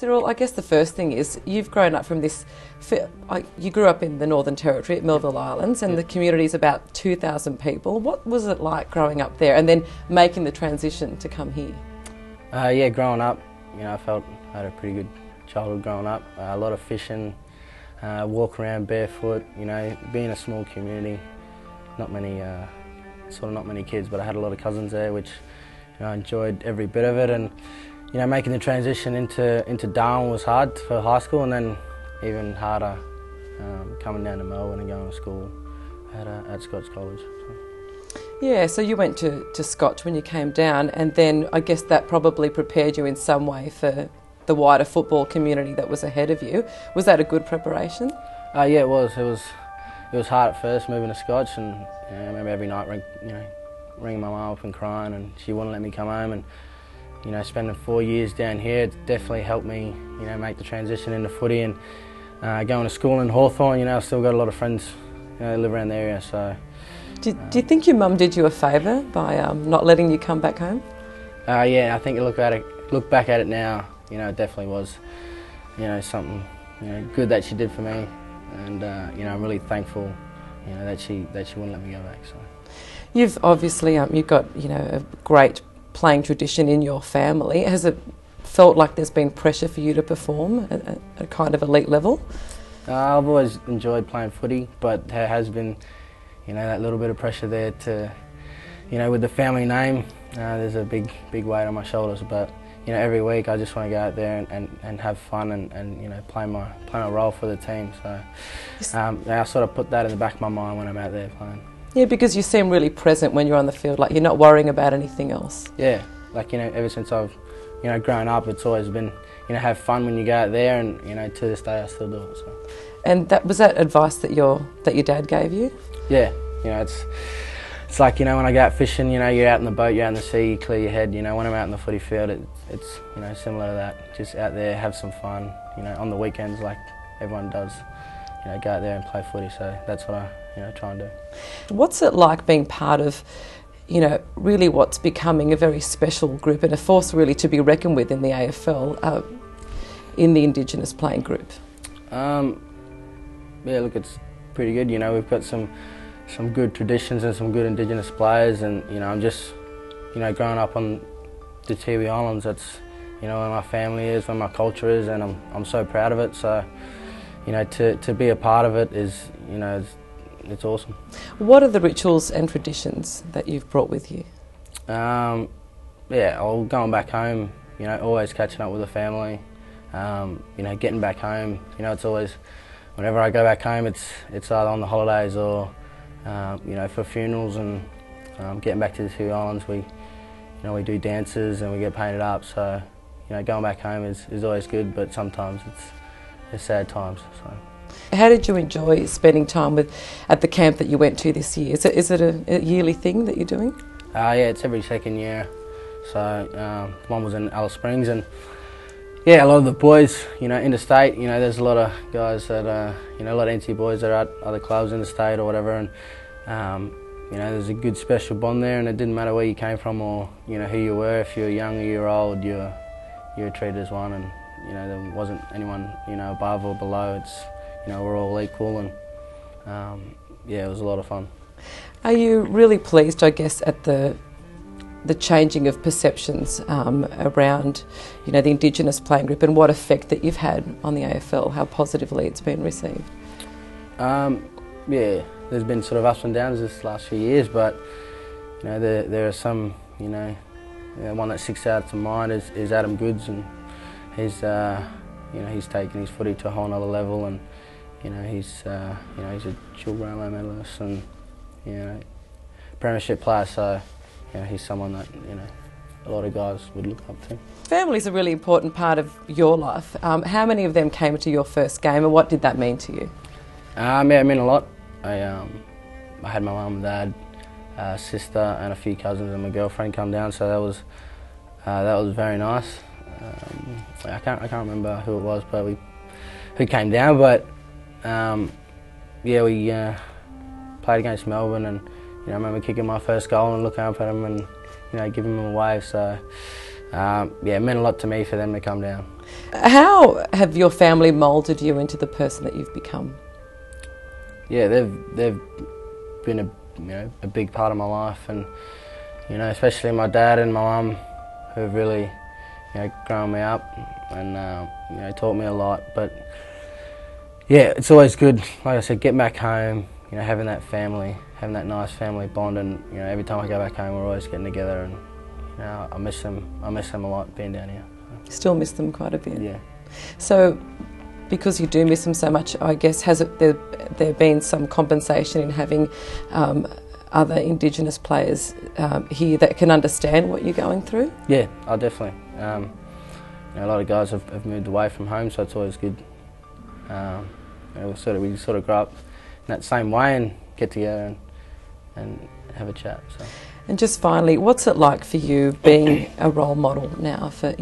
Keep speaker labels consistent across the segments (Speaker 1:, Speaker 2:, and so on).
Speaker 1: Cyril, I guess the first thing is you've grown up from this, you grew up in the Northern Territory at Melville Islands, and the community is about 2,000 people. What was it like growing up there and then making the transition to come here?
Speaker 2: Yeah, growing up, I felt I had a pretty good childhood growing up. A lot of fishing, walk around barefoot, being a small community, not many kids, but I had a lot of cousins there, which I enjoyed every bit of it. And making the transition into Darwin was hard for high school, and then even harder coming down to Melbourne and going to school at Scotch College. So.
Speaker 1: Yeah, so you went to Scotch when you came down, and then I guess that probably prepared you in some way for the wider football community that was ahead of you. Was that a good preparation?
Speaker 2: Yeah, it was. It was hard at first moving to Scotch, and I remember every night ringing my mum up and crying, and she wouldn't let me come home. And spending 4 years down here, it definitely helped me, make the transition into footy. And going to school in Hawthorn, I've still got a lot of friends, that live around the area. So,
Speaker 1: do you think your mum did you a favour by not letting you come back home?
Speaker 2: Yeah, I think you look back at it now, it definitely was, something, good that she did for me, and I'm really thankful, that she wouldn't let me go back. So,
Speaker 1: you've obviously you've got a great playing tradition in your family. Has it felt like there's been pressure for you to perform at a kind of elite level?
Speaker 2: I've always enjoyed playing footy, but there has been, that little bit of pressure there to, with the family name, there's a big weight on my shoulders. But every week I just want to go out there and have fun and play my role for the team. So I sort of put that in the back of my mind when I'm out there playing. Yeah,
Speaker 1: because you seem really present when you're on the field, like you're not worrying about anything else.
Speaker 2: Yeah, like ever since I've grown up, it's always been have fun when you go out there, and to this day I still do it. So.
Speaker 1: And was that advice that your dad gave you?
Speaker 2: Yeah, it's like when I go out fishing, you're out in the boat, you're out in the sea, you clear your head. When I'm out in the footy field, it's similar to that. Just out there, have some fun. On the weekends, like everyone does. Go out there and play footy. So that's what I try and do. What's
Speaker 1: it like being part of, really what's becoming a very special group and a force really to be reckoned with in the AFL, in the Indigenous playing group?
Speaker 2: Yeah, look, it's pretty good. We've got some good traditions and some good Indigenous players, and I'm just, growing up on the Tiwi Islands. That's where my family is, where my culture is, and I'm so proud of it. So, to be a part of it is, it's awesome. What
Speaker 1: are the rituals and traditions that you've brought with you?
Speaker 2: Yeah, going back home, always catching up with the family. Getting back home, it's always, whenever I go back home, it's either on the holidays or, for funerals, and getting back to the Tiwi Islands, we do dances and we get painted up. So, going back home is always good, but sometimes it's sad times. So.
Speaker 1: How did you enjoy spending time at the camp that you went to this year? Is it a yearly thing that you're doing?
Speaker 2: Yeah, it's every second year. So one was in Alice Springs, and yeah, a lot of the boys, interstate. There's a lot of guys that, a lot of NT boys that are at other clubs in the state or whatever, and there's a good special bond there, and it didn't matter where you came from or who you were. If you were young or you were old, you were treated as one, and there wasn't anyone above or below. It's we're all equal, and yeah, it was a lot of fun.
Speaker 1: Are you really pleased, I guess, at the changing of perceptions around the Indigenous playing group and what effect that you've had on the AFL, how positively it's been received?
Speaker 2: Yeah, there's been sort of ups and downs this last few years, but there are some, one that sticks out to mind is Adam Goods, and he's taken his footy to a whole nother level, and he's a dual Brownlow medalist and premiership player, so he's someone that a lot of guys would look up to.
Speaker 1: Family's a really important part of your life. How many of them came to your first game, and what did that mean to you?
Speaker 2: Yeah, it meant a lot. I had my mum and dad, sister, and a few cousins, and my girlfriend come down, so that was very nice. I can't remember who it was, but who came down, but yeah, we played against Melbourne, and I remember kicking my first goal and looking up at him and giving him a wave. So yeah, it meant a lot to me for them to come down.
Speaker 1: How have your family moulded you into the person that you've become?
Speaker 2: Yeah, they've been a big part of my life, and especially my dad and my mum, who've really grown me up and taught me a lot. But yeah, it's always good, like I said, getting back home, having that family, having that nice family bond, and every time I go back home, we're always getting together, and I miss them a lot being down here.
Speaker 1: Still miss them quite a bit.
Speaker 2: Yeah.
Speaker 1: So, because you do miss them so much, I guess there been some compensation in having other Indigenous players here that can understand what you're going through?
Speaker 2: Yeah, definitely. A lot of guys have moved away from home, so it's always good. We sort of grow up in that same way and get together and have a chat. So.
Speaker 1: And just finally, what's it like for you being a role model now for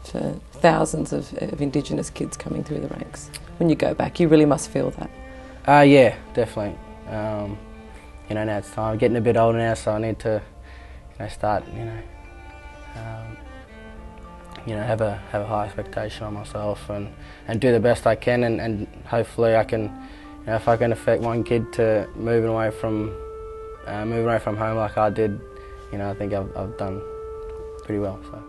Speaker 1: for thousands of Indigenous kids coming through the ranks? When you go back, you really must feel that.
Speaker 2: Yeah, definitely. Now it's time. I'm getting a bit older now, so I need to start have a high expectation on myself and do the best I can, and hopefully I can, if I can affect one kid to moving away from home like I did, I think I've done pretty well. So.